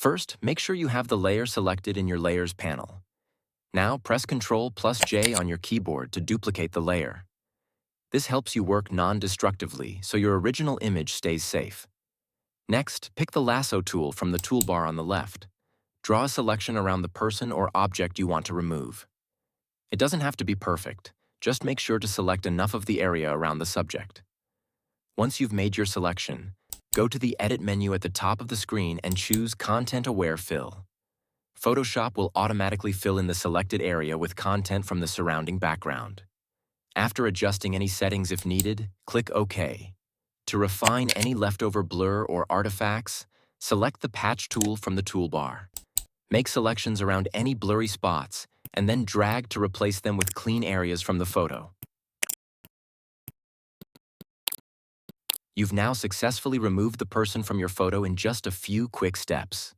First, make sure you have the layer selected in your Layers panel. Now press Ctrl+J on your keyboard to duplicate the layer. This helps you work non-destructively so your original image stays safe. Next, pick the lasso tool from the toolbar on the left. Draw a selection around the person or object you want to remove. It doesn't have to be perfect, just make sure to select enough of the area around the subject. Once you've made your selection, go to the Edit menu at the top of the screen and choose Content-Aware Fill. Photoshop will automatically fill in the selected area with content from the surrounding background. After adjusting any settings if needed, click OK. To refine any leftover blur or artifacts, select the Patch tool from the toolbar. Make selections around any blurry spots, and then drag to replace them with clean areas from the photo. You've now successfully removed the person from your photo in just a few quick steps.